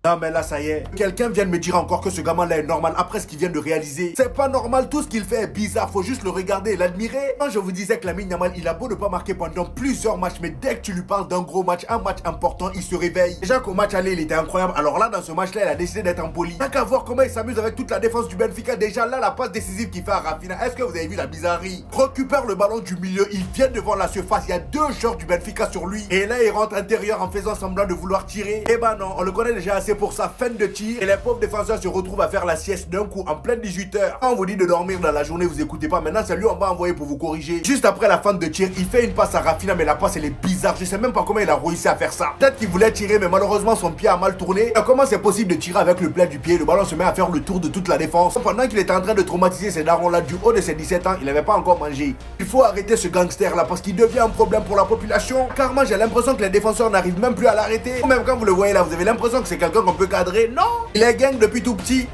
Non mais là ça y est, quelqu'un vient de me dire encore que ce gamin là est normal après ce qu'il vient de réaliser. C'est pas normal, tout ce qu'il fait est bizarre, faut juste le regarder et l'admirer. Quand je vous disais que Lamine Yamal il a beau ne pas marquer pendant plusieurs matchs, mais dès que tu lui parles d'un gros match, un match important, il se réveille. Déjà qu'au match aller il était incroyable, alors là dans ce match là il a décidé d'être impoli. Tant qu'à voir comment il s'amuse avec toute la défense du Benfica, déjà là la passe décisive qu'il fait à Rafinha, est-ce que vous avez vu la bizarrerie? Récupère le ballon du milieu, il vient devant la surface, il y a deux joueurs du Benfica sur lui. Et là il rentre intérieur en faisant semblant de vouloir tirer. Eh ben non, on le connaît déjà assez pour sa fin de tir. Et les pauvres défenseurs se retrouvent à faire la sieste d'un coup en pleine 18h. Quand on vous dit de dormir dans la journée, vous écoutez pas. Maintenant, c'est lui on va envoyer pour vous corriger. Juste après la fin de tir, il fait une passe à Rafinha, mais la passe elle est bizarre. Je sais même pas comment il a réussi à faire ça. Peut-être qu'il voulait tirer, mais malheureusement son pied a mal tourné. Et comment c'est possible de tirer avec le plat du pied? Le ballon se met à faire le tour de toute la défense. Pendant qu'il était en train de traumatiser ces darons là du haut de ses 17 ans, il n'avait pas encore mangé. Il faut arrêter ce gangster là parce qu'il devient un problème pour la population. Car moi j'ai l'impression que les défenseurs n'arrivent même plus à l'arrêter. Même quand vous le voyez là, vous avez l'impression que c'est quelqu'un qu'on peut cadrer. Non, il est gang depuis tout petit.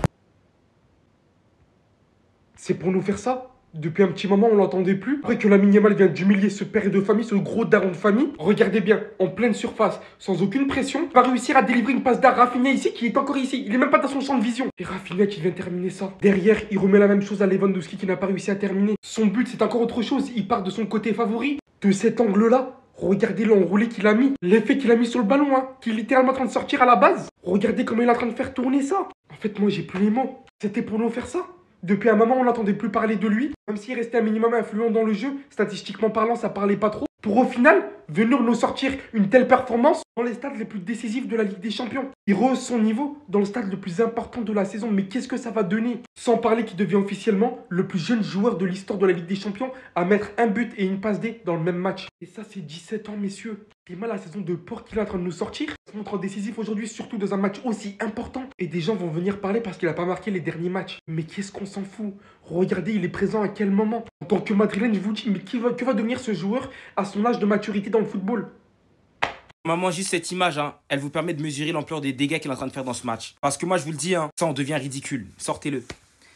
C'est pour nous faire ça? Depuis un petit moment, on l'entendait plus. Après que Lamine Yamal vient d'humilier ce père de famille, ce gros daron de famille. Regardez bien, en pleine surface, sans aucune pression, va réussir à délivrer une passe d'à Rafinha ici, qui est encore ici. Il est même pas dans son champ de vision. Et Rafinha qui vient terminer ça. Derrière, il remet la même chose à Lewandowski qui n'a pas réussi à terminer. Son but, c'est encore autre chose. Il part de son côté favori. De cet angle-là, regardez l'enroulé qu'il a mis. L'effet qu'il a mis sur le ballon, hein, qui est littéralement en train de sortir à la base. Regardez comment il est en train de faire tourner ça. En fait, moi, j'ai plus les mots. C'était pour nous faire ça. Depuis un moment, on n'entendait plus parler de lui. Même s'il restait un minimum influent dans le jeu, statistiquement parlant, ça parlait pas trop. Pour au final, venir nous sortir une telle performance dans les stades les plus décisifs de la Ligue des Champions. Il rehausse son niveau dans le stade le plus important de la saison. Mais qu'est-ce que ça va donner? Sans parler qu'il devient officiellement le plus jeune joueur de l'histoire de la Ligue des Champions à mettre un but et une passe D dans le même match. Et ça, c'est 17 ans, messieurs. Et mal la saison de porc qu'il est en train de nous sortir se montre décisif aujourd'hui, surtout dans un match aussi important. Et des gens vont venir parler parce qu'il n'a pas marqué les derniers matchs. Mais qu'est-ce qu'on s'en fout? Regardez, il est présent à quel moment? En tant que madrilène, je vous dis, mais que va devenir ce joueur à son âge de maturité dans le football? Maman, juste cette image, hein, elle vous permet de mesurer l'ampleur des dégâts qu'il est en train de faire dans ce match. Parce que moi, je vous le dis, hein, ça en devient ridicule. Sortez-le.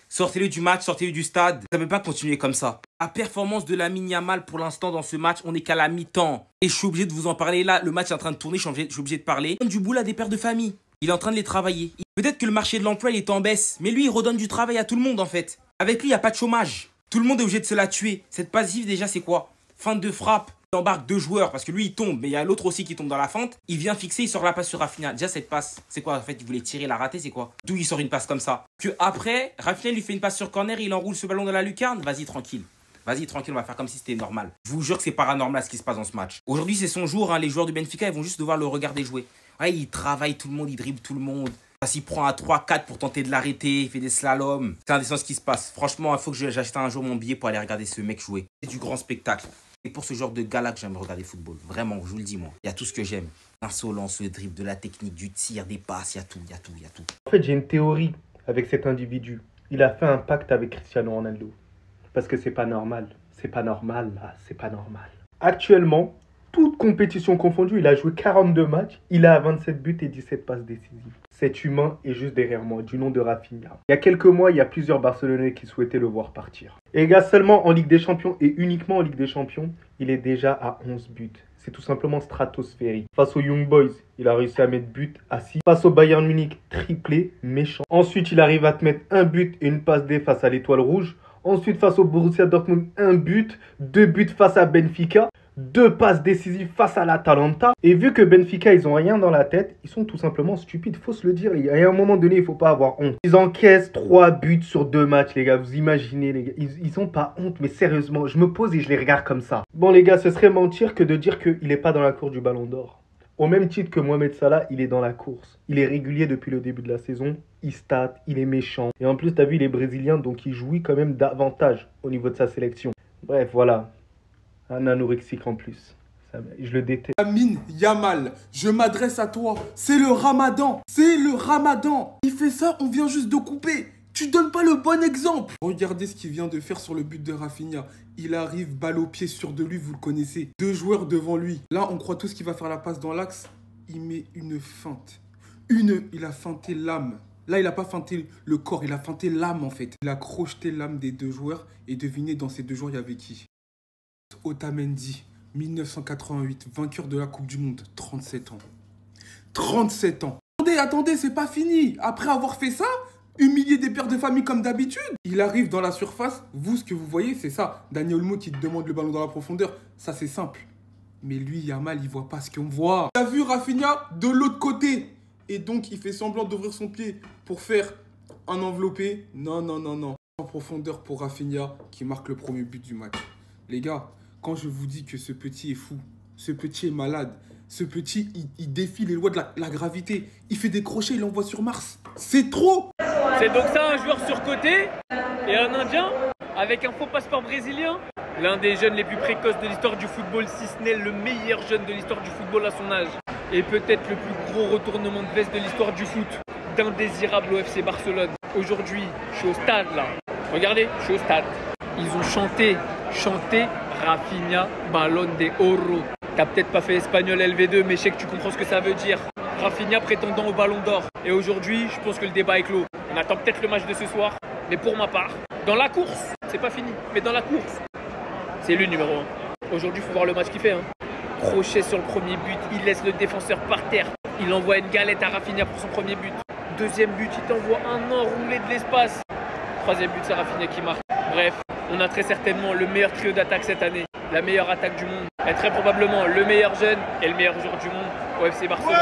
Sortez-le du match, sortez-le du stade. Ça ne peut pas continuer comme ça. La performance de Lamine Yamal pour l'instant dans ce match, on n'est qu'à la mi-temps. Et je suis obligé de vous en parler là. Le match est en train de tourner, je suis obligé de parler. Il donne du boulot à des pères de famille. Il est en train de les travailler. Peut-être que le marché de l'emploi il est en baisse. Mais lui, il redonne du travail à tout le monde en fait. Avec lui, il n'y a pas de chômage. Tout le monde est obligé de se la tuer. Cette passive déjà, c'est quoi? Feinte de frappe. Il embarque deux joueurs parce que lui, il tombe. Mais il y a l'autre aussi qui tombe dans la feinte. Il vient fixer, il sort la passe sur Rafinha. Déjà, cette passe, c'est quoi en fait? Il voulait tirer, la rater, c'est quoi? D'où il sort une passe comme ça? Que après, Rafinha lui fait une passe sur corner, il enroule ce ballon dans la lucarne. Vas-y, tranquille. Vas-y, tranquille, on va faire comme si c'était normal. Je vous jure que c'est paranormal ce qui se passe dans ce match. Aujourd'hui, c'est son jour. Hein. Les joueurs du Benfica, ils vont juste devoir le regarder jouer. Ouais, il travaille tout le monde, il dribble tout le monde. Ça s'y prend à 3-4 pour tenter de l'arrêter. Il fait des slaloms. C'est indécent ce qui se passe. Franchement, il faut que j'achète un jour mon billet pour aller regarder ce mec jouer. C'est du grand spectacle. C'est pour ce genre de gars-là que j'aime regarder football. Vraiment, je vous le dis, moi. Il y a tout ce que j'aime. L'insolence, le dribble, de la technique, du tir, des passes, il y a tout, il y a tout, il y a tout. En fait, j'ai une théorie avec cet individu. Il a fait un pacte avec Cristiano Ronaldo. Parce que c'est pas normal. C'est pas normal, là. C'est pas normal. Actuellement, toute compétition confondue, il a joué 42 matchs. Il a 27 buts et 17 passes décisives. Cet humain est juste derrière moi, du nom de Rafinha. Il y a quelques mois, il y a plusieurs Barcelonais qui souhaitaient le voir partir. Et les gars, seulement en Ligue des Champions et uniquement en Ligue des Champions, il est déjà à 11 buts. C'est tout simplement stratosphérique. Face aux Young Boys, il a réussi à mettre but à 6. Face au Bayern Munich, triplé, méchant. Ensuite, il arrive à te mettre un but et une passe D face à l'Étoile Rouge. Ensuite, face au Borussia Dortmund, un but, 2 buts face à Benfica. 2 passes décisives face à l'Atalanta. Et vu que Benfica, ils ont rien dans la tête, ils sont tout simplement stupides. Faut se le dire, les gars. Et à un moment donné, il faut pas avoir honte. Ils encaissent 3 buts sur 2 matchs, les gars. Vous imaginez, les gars. Ils ont pas honte, mais sérieusement, je me pose et je les regarde comme ça. Bon, les gars, ce serait mentir que de dire qu'il est pas dans la course du Ballon d'Or. Au même titre que Mohamed Salah, il est dans la course. Il est régulier depuis le début de la saison. Il stat, il est méchant. Et en plus, tu as vu, il est brésilien, donc il jouit quand même davantage au niveau de sa sélection. Bref, voilà. Un anorexique en plus. Je le déteste. Lamine Yamal, je m'adresse à toi. C'est le ramadan. C'est le ramadan. Il fait ça, on vient juste de couper. Tu donnes pas le bon exemple. Regardez ce qu'il vient de faire sur le but de Rafinha. Il arrive, balle au pied sur de lui, vous le connaissez. 2 joueurs devant lui. Là, on croit tous qu'il va faire la passe dans l'axe. Il met une feinte. Il a feinté l'âme. Là, il n'a pas feinté le corps, il a feinté l'âme en fait. Il a crocheté l'âme des 2 joueurs. Et devinez, dans ces 2 joueurs, il y avait qui? Otamendi, 1988, vainqueur de la Coupe du Monde, 37 ans. 37 ans. Attendez, attendez, c'est pas fini. Après avoir fait ça, humilier des pères de famille comme d'habitude, il arrive dans la surface. Vous, ce que vous voyez, c'est ça. Daniel Olmo qui te demande le ballon dans la profondeur. Ça, c'est simple. Mais lui, Yamal, il voit pas ce qu'on voit. Il a vu Rafinha de l'autre côté. Et donc, il fait semblant d'ouvrir son pied pour faire un enveloppé. Non, non, non, non. En profondeur pour Rafinha qui marque le premier but du match. Les gars, quand je vous dis que ce petit est fou, ce petit est malade, ce petit, il défie les lois de la gravité. Il fait des crochets, il envoie sur Mars. C'est trop! C'est donc ça un joueur surcoté et un Indien avec un faux passeport brésilien. L'un des jeunes les plus précoces de l'histoire du football, si ce n'est le meilleur jeune de l'histoire du football à son âge. Et peut-être le plus gros retournement de veste de l'histoire du foot. D'indésirable au FC Barcelone. Aujourd'hui, je suis au stade là. Regardez, je suis au stade. Ils ont chanté Rafinha Ballon de Oro. T'as peut-être pas fait espagnol LV2, mais je sais que tu comprends ce que ça veut dire. Rafinha prétendant au Ballon d'Or. Et aujourd'hui, je pense que le débat est clos. On attend peut-être le match de ce soir, mais pour ma part, dans la course, c'est pas fini, mais dans la course, c'est lui numéro 1. Aujourd'hui, il faut voir le match qu'il fait. Crochet sur le premier but, il laisse le défenseur par terre. Il envoie une galette à Rafinha pour son premier but. Deuxième but, il t'envoie un enroulé de l'espace. Troisième but, c'est Rafinha qui marque. Bref, on a très certainement le meilleur trio d'attaque cette année. La meilleure attaque du monde. Et très probablement le meilleur jeune et le meilleur joueur du monde au FC Barcelone.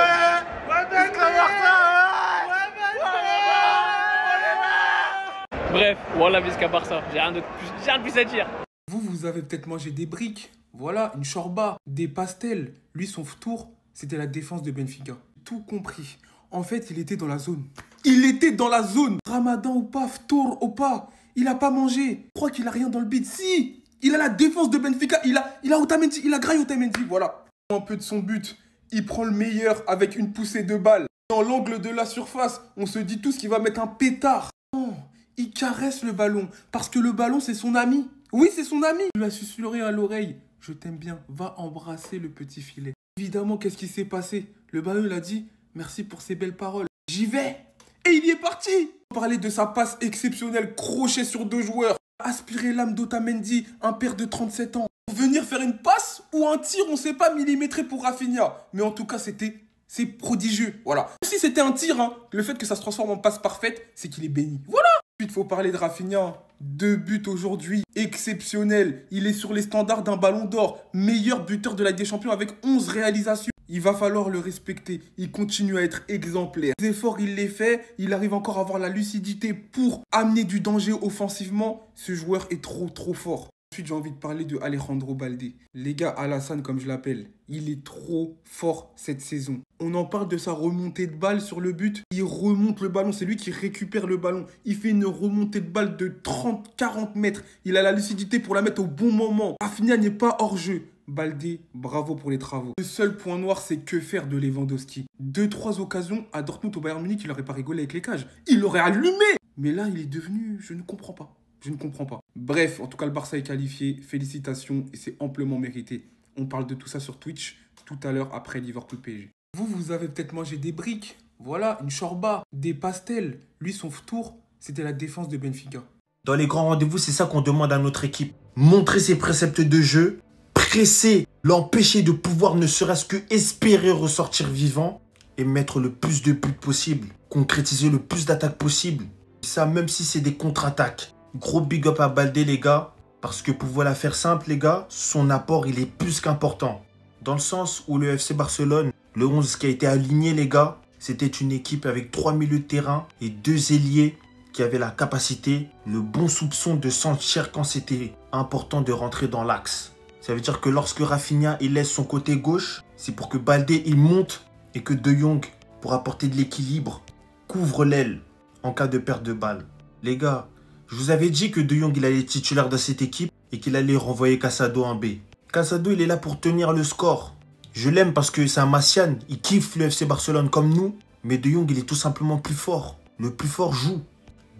Bref, voilà Visca Barça. J'ai rien de plus à dire. Vous avez peut-être mangé des briques. Voilà, une chorba, des pastels. Lui, son tour, c'était la défense de Benfica. Tout compris. En fait, il était dans la zone. Il était dans la zone. Ramadan ou pas, Ftour ou pas. Il a pas mangé. Je crois qu'il a rien dans le bide. Si, il a la défense de Benfica. Il a Otamendi. Il a Gray Otamendi. Voilà. Un peu de son but. Il prend le meilleur avec une poussée de balle. Dans l'angle de la surface, on se dit tous qu'il va mettre un pétard. Non, il caresse le ballon. Parce que le ballon, c'est son ami. Oui, c'est son ami. Il lui a susurré à l'oreille. Je t'aime bien. Va embrasser le petit filet. Évidemment, qu'est-ce qui s'est passé? Le ballon, il a dit merci pour ces belles paroles. J'y vais. Et il y est parti. On parlait de sa passe exceptionnelle, crochet sur 2 joueurs. Aspirer l'âme d'Otamendi, un père de 37 ans. Venir faire une passe ou un tir, on ne sait pas millimétré pour Rafinha. Mais en tout cas, c'est prodigieux. Voilà. Si c'était un tir, le fait que ça se transforme en passe parfaite, c'est qu'il est béni. Voilà. Ensuite, il faut parler de Rafinha. 2 buts aujourd'hui, exceptionnel. Il est sur les standards d'un ballon d'or. Meilleur buteur de la Ligue des Champions avec 11 réalisations. Il va falloir le respecter. Il continue à être exemplaire. Les efforts, il les fait. Il arrive encore à avoir la lucidité pour amener du danger offensivement. Ce joueur est trop fort. Ensuite, j'ai envie de parler de Alejandro Balde. Les gars, Alassane, comme je l'appelle, il est trop fort cette saison. On en parle de sa remontée de balle sur le but. Il remonte le ballon, c'est lui qui récupère le ballon. Il fait une remontée de balle de 30-40 mètres. Il a la lucidité pour la mettre au bon moment. Rafinha n'est pas hors jeu. Balde, bravo pour les travaux. Le seul point noir, c'est que faire de Lewandowski. 2-3 occasions à Dortmund au Bayern Munich, il n'aurait pas rigolé avec les cages. Il l'aurait allumé. Mais là, il est devenu... Je ne comprends pas. Je ne comprends pas. Bref, en tout cas, le Barça est qualifié. Félicitations et c'est amplement mérité. On parle de tout ça sur Twitch tout à l'heure après Liverpool PSG. Vous avez peut-être mangé des briques. Voilà, une chorba, des pastels. Lui, son tour, c'était la défense de Benfica. Dans les grands rendez-vous, c'est ça qu'on demande à notre équipe. Montrer ses préceptes de jeu, presser, l'empêcher de pouvoir ne serait-ce que espérer ressortir vivant et mettre le plus de buts possible, concrétiser le plus d'attaques possible. Ça, même si c'est des contre-attaques. Gros big up à Balde, les gars, parce que pour vous la faire simple, les gars, son apport, il est plus qu'important. Dans le sens où le FC Barcelone, le 11 qui a été aligné, les gars, c'était une équipe avec 3 milieux de terrain et 2 ailiers qui avaient la capacité, le bon soupçon de sentir quand c'était important de rentrer dans l'axe. Ça veut dire que lorsque Rafinha il laisse son côté gauche, c'est pour que Balde il monte et que De Jong, pour apporter de l'équilibre, couvre l'aile en cas de perte de balle. Les gars, je vous avais dit que De Jong il allait être titulaire dans cette équipe et qu'il allait renvoyer Casado en B. Casado il est là pour tenir le score. Je l'aime parce que c'est un Massian, il kiffe le FC Barcelone comme nous, mais De Jong il est tout simplement plus fort. Le plus fort joue.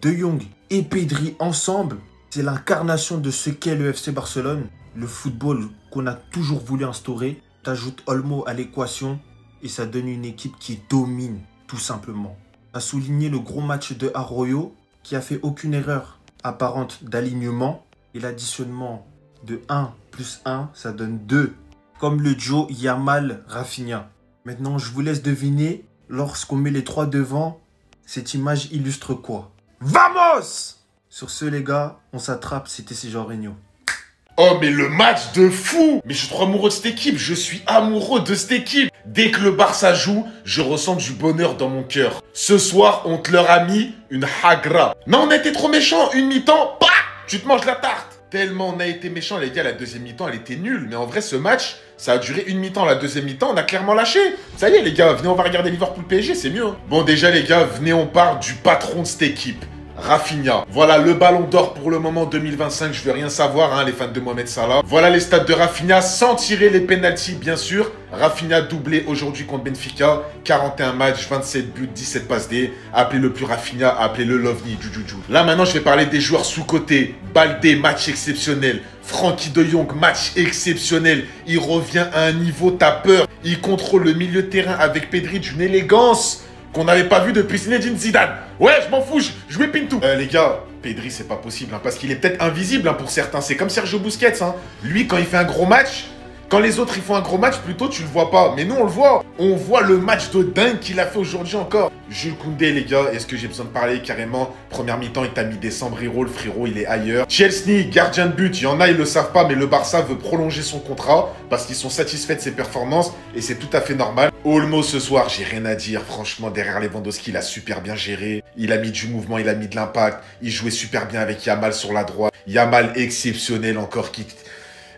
De Jong et Pedri ensemble, c'est l'incarnation de ce qu'est le FC Barcelone, le football qu'on a toujours voulu instaurer. T'ajoutes Olmo à l'équation et ça donne une équipe qui domine, tout simplement. A souligné le gros match de Arroyo qui a fait aucune erreur apparente d'alignement et l'additionnement de 1 plus 1, ça donne 2. Comme le duo Yamal-Rafinha. Maintenant, je vous laisse deviner lorsqu'on met les 3 devant, cette image illustre quoi? Vamos! Sur ce, les gars, on s'attrape, c'était Jorginho. Oh mais le match de fou! Mais je suis trop amoureux de cette équipe, je suis amoureux de cette équipe. Dès que le Barça joue, je ressens du bonheur dans mon cœur. Ce soir, on te leur a mis une hagra. Non, on a été trop méchants, une mi-temps, bah, tu te manges la tarte. Tellement on a été méchants, les gars, la deuxième mi-temps, elle était nulle. Mais en vrai, ce match, ça a duré une mi-temps. La deuxième mi-temps, on a clairement lâché. Ça y est, les gars, venez, on va regarder Liverpool PSG, c'est mieux. Hein. Bon, déjà, les gars, venez, on part du patron de cette équipe. Rafinha. Voilà le ballon d'or pour le moment 2025. Je veux rien savoir, hein, les fans de Mohamed Salah. Voilà les stats de Rafinha sans tirer les pénaltys, bien sûr. Rafinha doublé aujourd'hui contre Benfica. 41 matchs, 27 buts, 17 passes D. Appelez-le plus Rafinha, appelez-le Lovni, Jujuju. Là maintenant, je vais parler des joueurs sous-cotés. Baldé, match exceptionnel. Frankie de Jong, match exceptionnel. Il revient à un niveau, t'as peur. Il contrôle le milieu de terrain avec Pedri d'une élégance qu'on n'avait pas vu depuis Zinedine Zidane. Ouais, je m'en fous, je whippine tout. Les gars, Pedri, c'est pas possible, hein, parce qu'il est peut-être invisible hein, pour certains. C'est comme Sergio Busquets. Hein. Lui, quand il fait un gros match, quand les autres ils font un gros match, plutôt tu le vois pas. Mais nous, on le voit. On voit le match de dingue qu'il a fait aujourd'hui encore. Jules Koundé, les gars, est-ce que j'ai besoin de parler carrément? Première mi-temps, il t'a mis des Sambrero, le frérot, il est ailleurs. Chelsea, gardien de but, il y en a, ils le savent pas, mais le Barça veut prolonger son contrat parce qu'ils sont satisfaits de ses performances et c'est tout à fait normal. Olmo, ce soir, j'ai rien à dire. Franchement, derrière Lewandowski, il a super bien géré. Il a mis du mouvement, il a mis de l'impact. Il jouait super bien avec Yamal sur la droite. Yamal exceptionnel encore qui...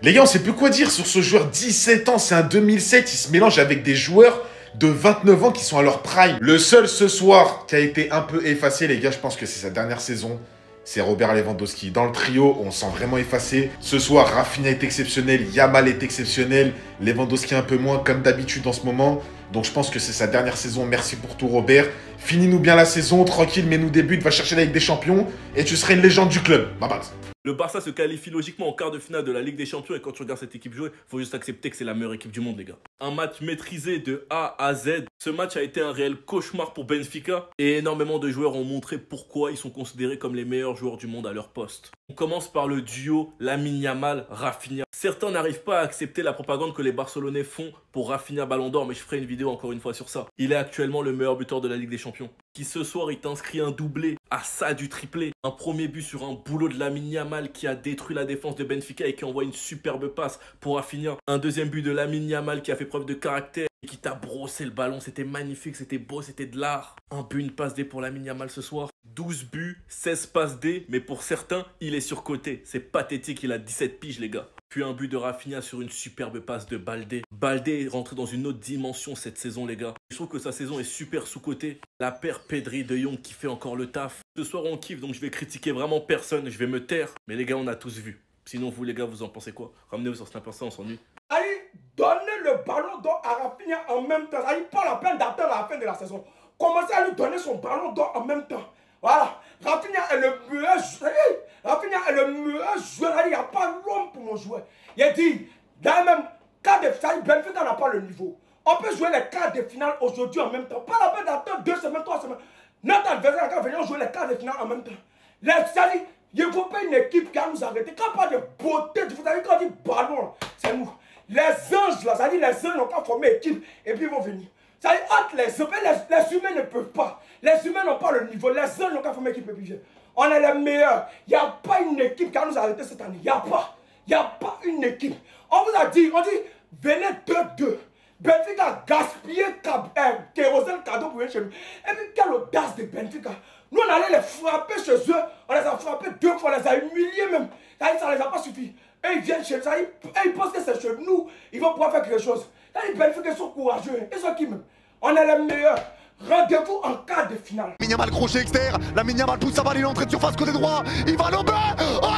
Les gars, on sait plus quoi dire sur ce joueur. 17 ans, c'est un 2007. Il se mélange avec des joueurs de 29 ans qui sont à leur prime. Le seul ce soir qui a été un peu effacé, les gars, je pense que c'est sa dernière saison. C'est Robert Lewandowski. Dans le trio, on sent vraiment effacé. Ce soir, Rafinha est exceptionnel, Yamal est exceptionnel, Lewandowski un peu moins, comme d'habitude en ce moment. Donc je pense que c'est sa dernière saison. Merci pour tout, Robert. Finis-nous bien la saison, tranquille, mets-nous des buts, va chercher la Ligue des Champions et tu seras une légende du club. Bye bye. Le Barça se qualifie logiquement en quart de finale de la Ligue des Champions et quand tu regardes cette équipe jouer, faut juste accepter que c'est la meilleure équipe du monde, les gars. Un match maîtrisé de A à Z. Ce match a été un réel cauchemar pour Benfica et énormément de joueurs ont montré pourquoi ils sont considérés comme les meilleurs joueurs du monde à leur poste. On commence par le duo Lamine Yamal, Rafinha. Certains n'arrivent pas à accepter la propagande que les Barcelonais font pour Rafinha Ballon d'Or, mais je ferai une vidéo encore une fois sur ça. Il est actuellement le meilleur buteur de la Ligue des Champions. Qui ce soir, il t'inscrit un doublé à ça du triplé. Un premier but sur un boulot de Lamine Yamal qui a détruit la défense de Benfica et qui envoie une superbe passe pour Rafinha. Un deuxième but de Lamine Yamal qui a fait preuve de caractère et qui t'a brossé le ballon. C'était magnifique, c'était beau, c'était de l'art. Un but, une passe D pour Lamine Yamal ce soir. 12 buts, 16 passes D, mais pour certains, il est surcoté. C'est pathétique, il a 17 piges, les gars. Puis un but de Rafinha sur une superbe passe de Baldé. Baldé est rentré dans une autre dimension cette saison, les gars. Je trouve que sa saison est super sous-cotée. La paire Pedri de Jong qui fait encore le taf. Ce soir, on kiffe, donc je vais critiquer vraiment personne. Je vais me taire. Mais les gars, on a tous vu. Sinon, vous, les gars, vous en pensez quoi? Ramenez-vous sur Snapper, ça, on s'ennuie. Allez, donnez le ballon d'or à Rafinha en même temps. Allez, pas la peine d'attendre la fin de la saison. Commencez à lui donner son ballon d'or en même temps. Voilà. Rafinha est le meilleur joueur. Rafinha est le meilleur joueur. Il n'y a pas l'homme pour mon joueur. Il a dit, dans le même quart de finale, Benfica n'a pas le niveau. On peut jouer les quarts de finale aujourd'hui en même temps. Pas la peine d'attendre 2 semaines, 3 semaines. Notre adversaire va venir jouer les quarts de finale en même temps. Il ne faut pas une équipe qui va nous arrêter. Quand on parle de beauté, vous avez quand on dit ballon, c'est nous. Les anges, là, ça dit les anges n'ont pas formé équipe et puis ils vont venir. Ça dit entre les humains ne peuvent pas. Les humains n'ont pas le niveau. Les anges n'ont pas formé équipe et puis viennent. On est les meilleurs. Il n'y a pas une équipe qui va nous arrêter cette année. Il n'y a pas. Il n'y a pas une équipe. On vous a dit, venez 2-2. Benfica a gaspillé kérosène cadeau pour venir chez nous. Et puis quelle audace de Benfica. Nous on allait les frapper chez eux. On les a frappés 2 fois, on les a humiliés même. Ça ne les a pas suffi. Et ils viennent chez nous. Ils pensent que c'est chez nous. Ils vont pouvoir faire quelque chose. Les Benfica sont courageux. Ils sont qui même? On est les meilleurs. Rendez-vous en quart de finale. Lamine Yamal crochet externe. Lamine Yamal pousse sa balle, il est entré de surface côté droit. Il va l'obé. Oh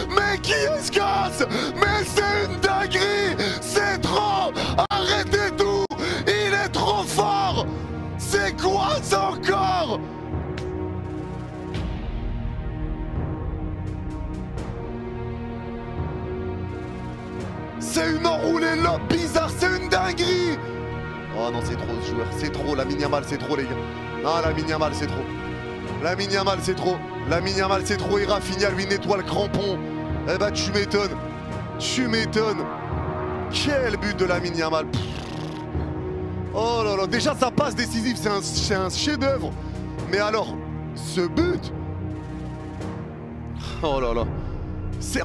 mais qui est-ce casse? Mais c'est une dinguerie! C'est trop! Arrêtez tout! Il est trop fort! C'est quoi ça encore? C'est une enroulée lobe bizarre, c'est une dinguerie! Oh non, c'est trop ce joueur, c'est trop, Lamine Yamal, c'est trop les gars. Non, Lamine Yamal, c'est trop. Lamine Yamal, c'est trop. Lamine Yamal, c'est trop. Et Rafinha lui nettoie le crampon. Eh bah tu m'étonnes. Tu m'étonnes. Quel but de Lamine Yamal. Oh là là, déjà sa passe décisive, c'est un chef-d'œuvre. Mais alors, ce but. Oh là là.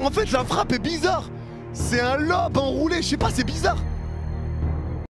En fait, la frappe est bizarre. C'est un lob enroulé, je sais pas, c'est bizarre.